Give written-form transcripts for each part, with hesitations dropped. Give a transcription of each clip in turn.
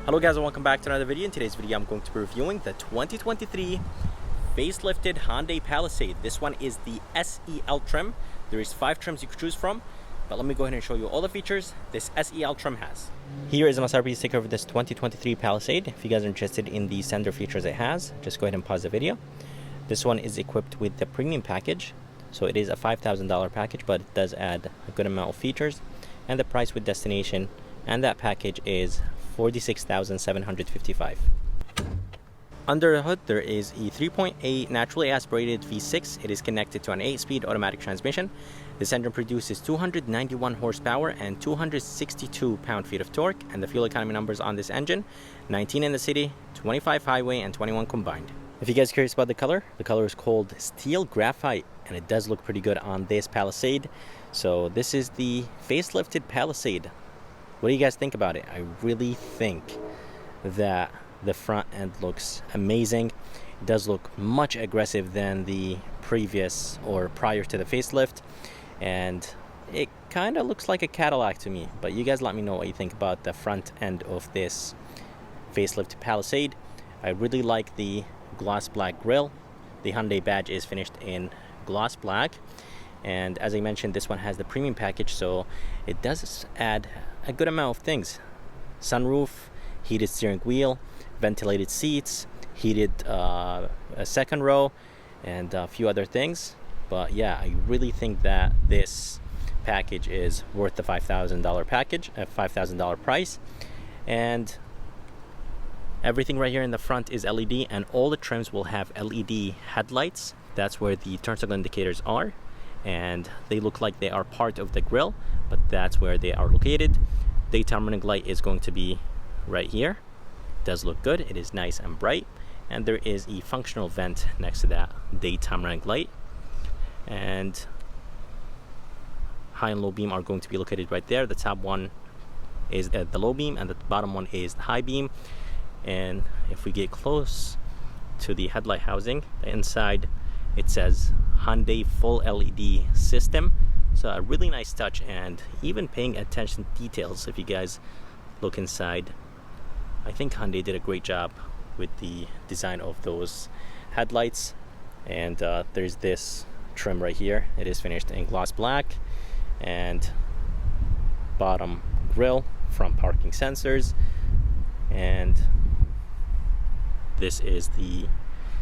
Hello guys and welcome back to another video. In today's video I'm going to be reviewing the 2023 facelifted Hyundai Palisade. This one is the SEL trim. There is 5 trims you could choose from, but let me go ahead and show you all the features this SEL trim has. Here is a MSRP sticker for this 2023 Palisade. If you guys are interested in the standard features it has, just go ahead and pause the video. This one is equipped with the premium package, so it is a $5,000 package, but it does add a good amount of features, and the price with destination and that package is $46,755. Under the hood there is a 3.8 naturally aspirated V6. It is connected to an 8-speed automatic transmission. This engine produces 291 horsepower and 262 pound-feet of torque, and the fuel economy numbers on this engine: 19 in the city, 25 highway, and 21 combined. If you guys are curious about the color is called Steel Graphite, and it does look pretty good on this Palisade. So this is the facelifted Palisade. What do you guys think about it? I really think that the front end looks amazing. It does look much aggressive than the previous or prior to the facelift, and it kind of looks like a Cadillac to me. But you guys let me know what you think about the front end of this facelift Palisade. I really like the gloss black grille. The Hyundai badge is finished in gloss black, and as I mentioned, this one has the premium package, so it does add a good amount of things: sunroof, heated steering wheel, ventilated seats, heated a second row, and a few other things. But yeah, I really think that this package is worth the $5,000 package, $5,000 price. And everything right here in the front is LED, and all the trims will have LED headlights. That's where the turn signal indicators are, and they look like they are part of the grille, but that's where they are located. Daytime running light is going to be right here. It does look good. It is nice and bright, and there is a functional vent next to that daytime running light. And high and low beam are going to be located right there. The top one is the low beam, and the bottom one is the high beam. And if we get close to the headlight housing, the inside, it says Hyundai full LED system. So a really nice touch, and even paying attention to details. If you guys look inside, I think Hyundai did a great job with the design of those headlights. And there's this trim right here. It is finished in gloss black, and bottom grille, front parking sensors, and this is the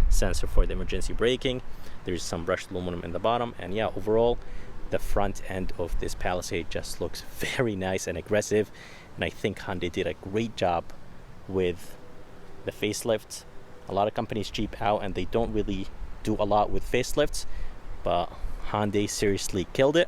sensor for the emergency braking. There's some brushed aluminum in the bottom, and yeah, overall the front end of this Palisade just looks very nice and aggressive, and I think Hyundai did a great job with the facelift. A lot of companies cheap out and they don't really do a lot with facelifts, but Hyundai seriously killed it.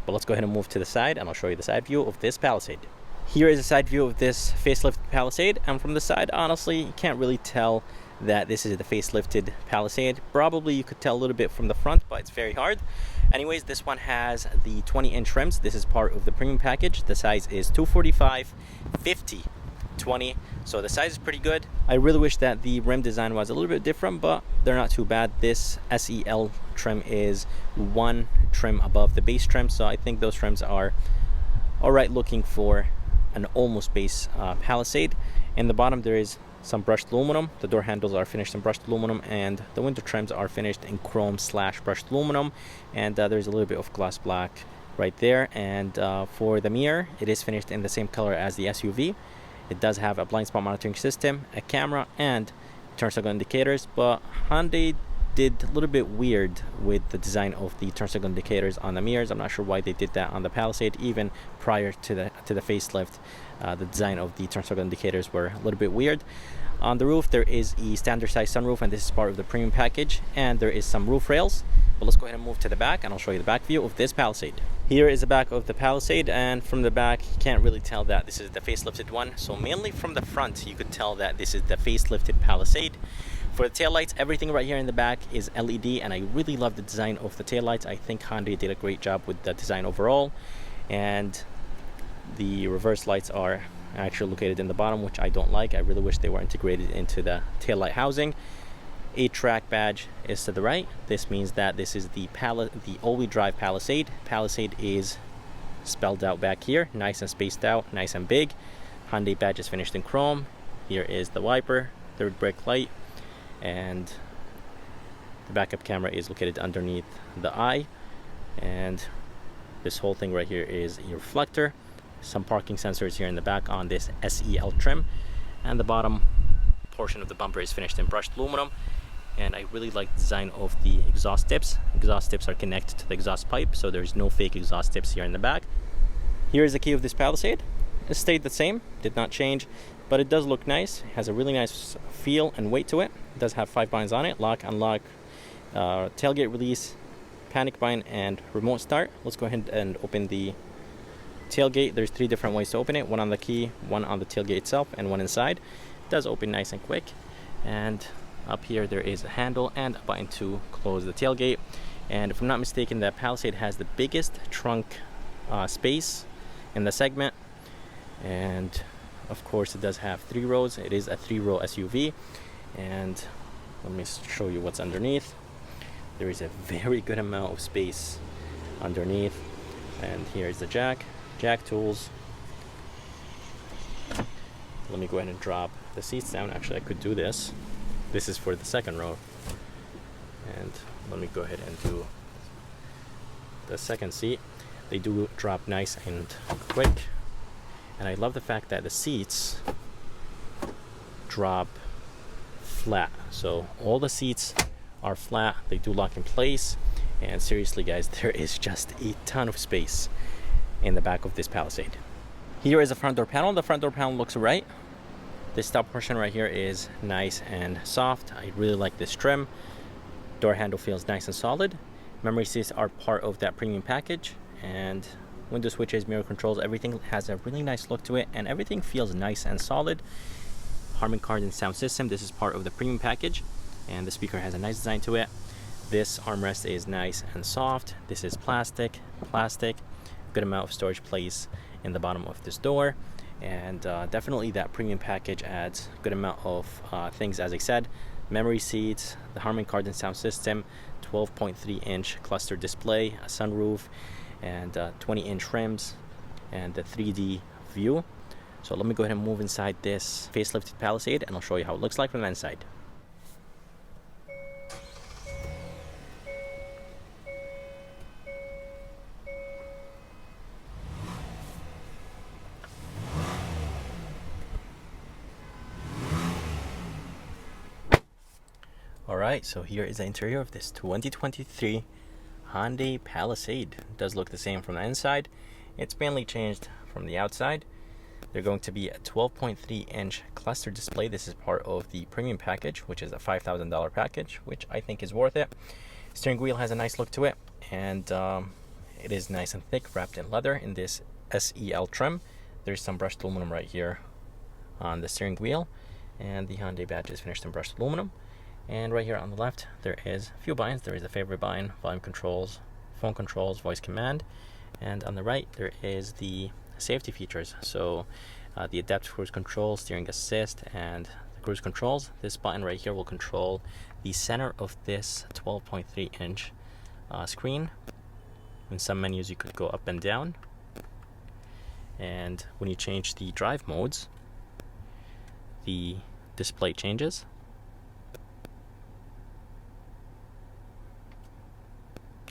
But let's go ahead and move to the side, and I'll show you the side view of this Palisade. Here is a side view of this facelift Palisade, and from the side, honestly, you can't really tell that this is the facelifted Palisade. Probably you could tell a little bit from the front, but it's very hard. Anyways, this one has the 20-inch rims. This is part of the premium package. The size is 245, 50, 20, so the size is pretty good. I really wish that the rim design was a little bit different, but they're not too bad. This SEL trim is one trim above the base trim, so I think those trims are all right looking for an almost base Palisade. In the bottom there is some brushed aluminum. The door handles are finished in brushed aluminum, and the window trims are finished in chrome / brushed aluminum, and there's a little bit of gloss black right there. And for the mirror, it is finished in the same color as the SUV. It does have a blind spot monitoring system, a camera, and turn signal indicators, but Hyundai did a little bit weird with the design of the turn signal indicators on the mirrors. I'm not sure why they did that on the Palisade. Even prior to the facelift, the design of the turn signal indicators were a little bit weird. On the roof there is a standard size sunroof, and this is part of the premium package, and there is some roof rails. But let's go ahead and move to the back, and I'll show you the back view of this Palisade. Here is the back of the Palisade, and from the back you can't really tell that this is the facelifted one. So mainly from the front you could tell that this is the facelifted Palisade. For the taillights, everything right here in the back is LED, and I really love the design of the taillights. I think Hyundai did a great job with the design overall. And the reverse lights are actually located in the bottom, which I don't like. I really wish they were integrated into the taillight housing. 8-track badge is to the right. This means that this is the all-wheel drive Palisade. Palisade is spelled out back here, nice and spaced out, nice and big. Hyundai badge is finished in chrome. Here is the wiper, third brake light, and the backup camera is located underneath the eye. And this whole thing right here is your reflector. Some parking sensors here in the back on this SEL trim, and the bottom portion of the bumper is finished in brushed aluminum. And I really like the design of the exhaust tips. Exhaust tips are connected to the exhaust pipe, so there's no fake exhaust tips here in the back. Here is the key of this Palisade. It stayed the same, did not change, but it does look nice. It has a really nice feel and weight to it. It does have 5 buttons on it: lock, unlock, tailgate release, panic button, and remote start. Let's go ahead and open the tailgate. There's 3 different ways to open it: one on the key, one on the tailgate itself, and one inside. It does open nice and quick. And up here there is a handle and a button to close the tailgate. And if I'm not mistaken, that Palisade has the biggest trunk space in the segment. And of course it does have 3 rows. It is a 3-row SUV. And let me show you what's underneath. There is a very good amount of space underneath. And here's the jack tools. Let me go ahead and drop the seats down. Actually, I could do this. This is for the second row. And let me go ahead and do the second seat. They do drop nice and quick. And I love the fact that the seats drop flat. So all the seats are flat. They do lock in place. And seriously, guys, there is just a ton of space in the back of this Palisade. Here is the front door panel. The front door panel looks right. This top portion right here is nice and soft. I really like this trim. Door handle feels nice and solid. Memory seats are part of that premium package. And window switches, mirror controls, everything has a really nice look to it, and everything feels nice and solid. Harman Kardon sound system. This is part of the premium package, and the speaker has a nice design to it. This armrest is nice and soft. This is plastic. Good amount of storage place in the bottom of this door. And definitely that premium package adds a good amount of things. As I said, memory seats, the Harman Kardon sound system, 12.3-inch cluster display, a sunroof, and 20-inch rims, and the 3D view. So let me go ahead and move inside this facelifted Palisade, and I'll show you how it looks like from the inside. Alright, so here is the interior of this 2023 Hyundai Palisade. It does look the same from the inside. It's mainly changed from the outside. They're going to be a 12.3-inch cluster display. This is part of the premium package, which is a $5,000 package, which I think is worth it. Steering wheel has a nice look to it, and it is nice and thick, wrapped in leather in this SEL trim. There's some brushed aluminum right here on the steering wheel, and the Hyundai badge is finished in brushed aluminum. And right here on the left, there is a few buttons. There is a favorite button, volume controls, phone controls, voice command. And on the right, there is the safety features. So the adaptive cruise control, steering assist, and the cruise controls. This button right here will control the center of this 12.3-inch screen. In some menus, you could go up and down. And when you change the drive modes, the display changes.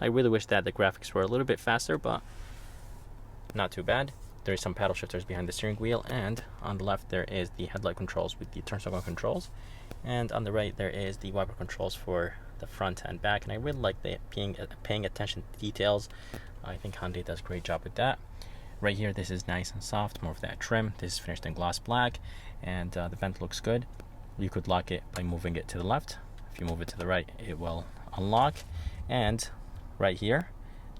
I really wish that the graphics were a little bit faster, but not too bad. There is some paddle shifters behind the steering wheel, and on the left there is the headlight controls with the turn signal controls, and on the right there is the wiper controls for the front and back. And I really like the paying attention to details. I think Hyundai does a great job with that. Right here, this is nice and soft, more of that trim. This is finished in gloss black, and the vent looks good. You could lock it by moving it to the left. If you move it to the right, it will unlock. And right here,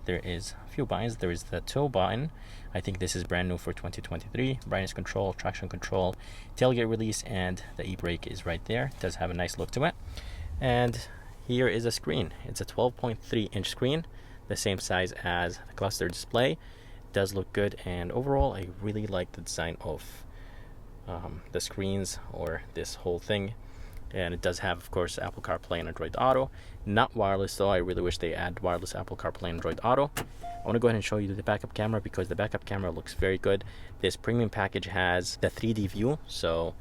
there is a few buttons. There is the tow button. I think this is brand new for 2023. Brightness control, traction control, tailgate release, and the e-brake is right there. It does have a nice look to it. And here is a screen. It's a 12.3-inch screen, the same size as the cluster display. It does look good, and overall, I really like the design of the screens, or this whole thing. And it does have, of course, Apple CarPlay and Android Auto. Not wireless, though. I really wish they add wireless Apple CarPlay and Android Auto. I want to go ahead and show you the backup camera, because the backup camera looks very good. This premium package has the 3D view, so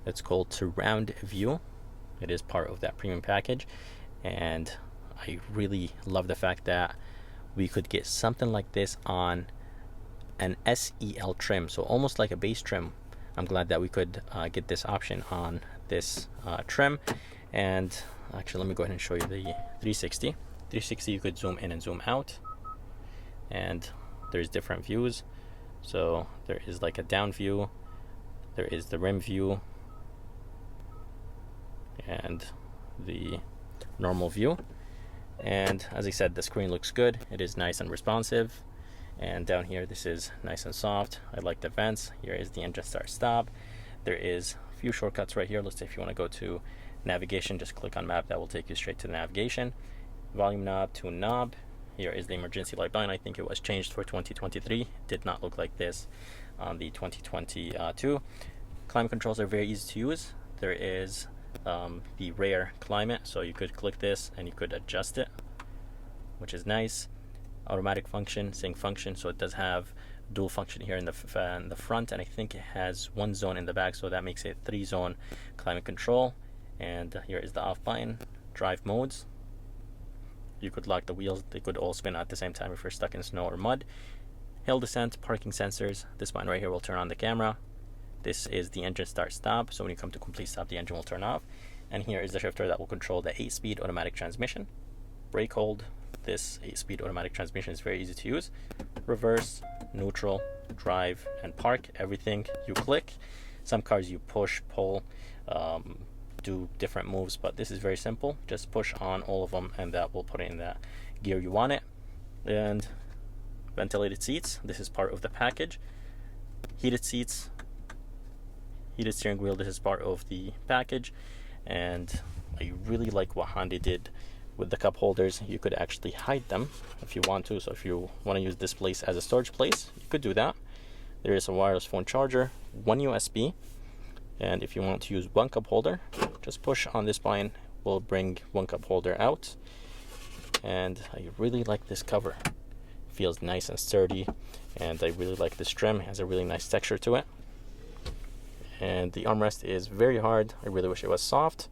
It's called Surround View. It is part of that premium package, and I really love the fact that we could get something like this on an SEL trim, so almost like a base trim. I'm glad that we could get this option on this trim. And actually, let me go ahead and show you the 360. 360, you could zoom in and zoom out, and there's different views. So there is like a down view, there is the rim view, and the normal view. And as I said, the screen looks good. It is nice and responsive. And down here, this is nice and soft. I like the vents. Here is the engine start stop. There is a few shortcuts right here. Let's say if you want to go to navigation, just click on map. That will take you straight to the navigation. Volume knob, tune knob. Here is the emergency light button. I think it was changed for 2023. Did not look like this on the 2022. Climate controls are very easy to use. There is the rear climate, so you could click this and you could adjust it, which is nice. Automatic function, sync function, so it does have dual function here in the front, and I think it has one zone in the back, so that makes it 3-zone climate control. And here is the off button. Drive modes, you could lock the wheels, they could all spin at the same time if you're stuck in snow or mud. Hill descent, parking sensors. This button right here will turn on the camera. This is the engine start stop, so when you come to complete stop, the engine will turn off. And here is the shifter that will control the 8-speed automatic transmission. Brake hold. This 8-speed automatic transmission is very easy to use. Reverse, neutral, drive, and park. Everything you click. Some cars you push, pull, do different moves, but this is very simple. Just push on all of them and that will put it in that gear you want it. And ventilated seats. This is part of the package. Heated seats, heated steering wheel. This is part of the package. And I really like what Hyundai did with the cup holders. You could actually hide them if you want to. So if you want to use this place as a storage place, you could do that. There is a wireless phone charger, one USB, and if you want to use one cup holder, just push on this button, will bring one cup holder out. And I really like this cover. It feels nice and sturdy, and I really like this trim. It has a really nice texture to it. And the armrest is very hard. I really wish it was soft.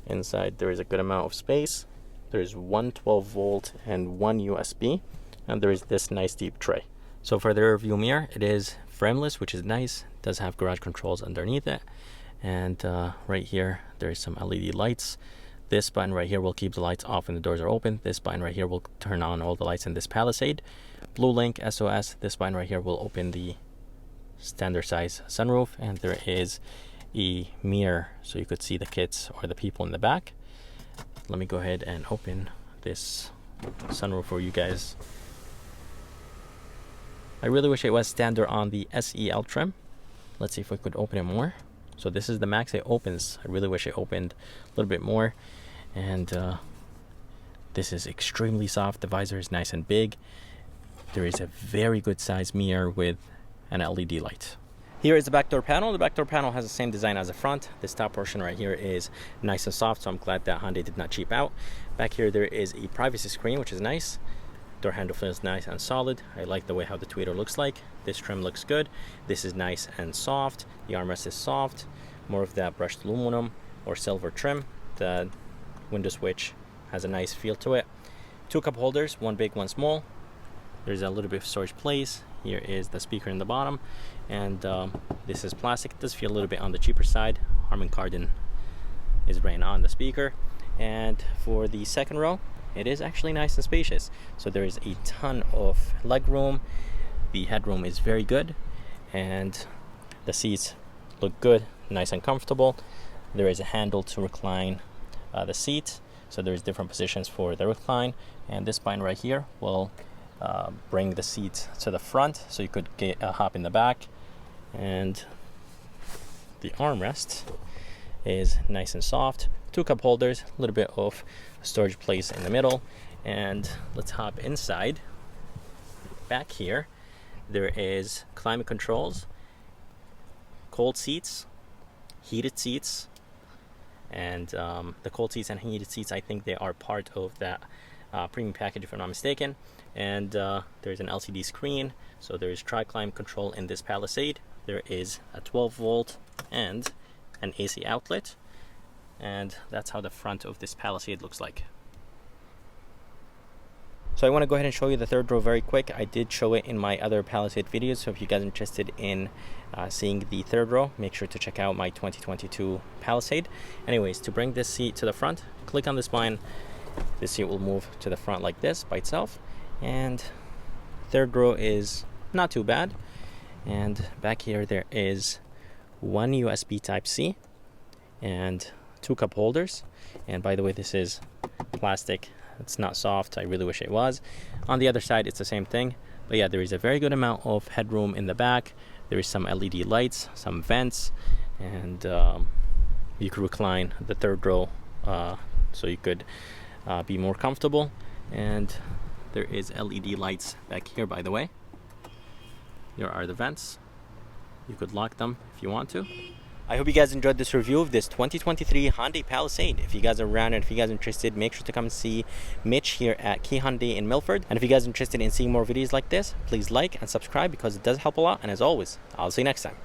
Inside there is a good amount of space. There's one 12-volt and one USB, and there is this nice deep tray. So for the rear view mirror, it is frameless, which is nice. It does have garage controls underneath it. And right here, there's some LED lights. This button right here will keep the lights off when the doors are open. This button right here will turn on all the lights in this Palisade. Blue Link SOS. This button right here will open the standard size sunroof, and there is a mirror so you could see the kids or the people in the back. Let me go ahead and open this sunroof for you guys. I really wish it was standard on the SEL trim. Let's see if we could open it more. So this is the max it opens. I really wish it opened a little bit more. And this is extremely soft. The visor is nice and big. There is a very good size mirror with an LED light. Here is the back door panel. The back door panel has the same design as the front. This top portion right here is nice and soft, so I'm glad that Hyundai did not cheap out. Back here there is a privacy screen, which is nice. Door handle feels nice and solid. I like the way how the tweeter looks like. This trim looks good. This is nice and soft. The armrest is soft. More of that brushed aluminum or silver trim. The window switch has a nice feel to it. 2 cup holders, one big, one small. There's a little bit of storage place. Here is the speaker in the bottom, and this is plastic. It does feel a little bit on the cheaper side. Harman Kardon is right on the speaker. And for the second row, it is actually nice and spacious. So there is a ton of leg room. The headroom is very good, and the seats look good, nice and comfortable. There is a handle to recline the seat, so there's different positions for the recline. And this button right here will bring the seat to the front, so you could get a hop in the back. And the armrest is nice and soft. 2 cup holders, a little bit of storage place in the middle. And let's hop inside. Back here there is climate controls, cold seats, heated seats, and the cold seats and heated seats, I think they are part of that premium package if I'm not mistaken. And there's an LCD screen, so there is tri-climate control in this Palisade. There is a 12-volt and an AC outlet, and that's how the front of this Palisade looks like. So I want to go ahead and show you the third row very quick. I did show it in my other Palisade videos, so if you guys are interested in seeing the third row, make sure to check out my 2022 Palisade. Anyways, to bring this seat to the front, click on the spine. This seat will move to the front like this by itself, and third row is not too bad. And back here there is one USB Type-C and 2 cup holders. And by the way, this is plastic. It's not soft. I really wish it was. On the other side, it's the same thing. But yeah, there is a very good amount of headroom in the back. There is some LED lights, some vents, and you could recline the third row so you could be more comfortable. And there is LED lights back here, by the way. Here are the vents. You could lock them if you want to. I hope you guys enjoyed this review of this 2023 Hyundai Palisade. If you guys are around and if you guys are interested, make sure to come see Mitch here at Key Hyundai in Milford. And if you guys are interested in seeing more videos like this, please like and subscribe because it does help a lot. And as always, I'll see you next time.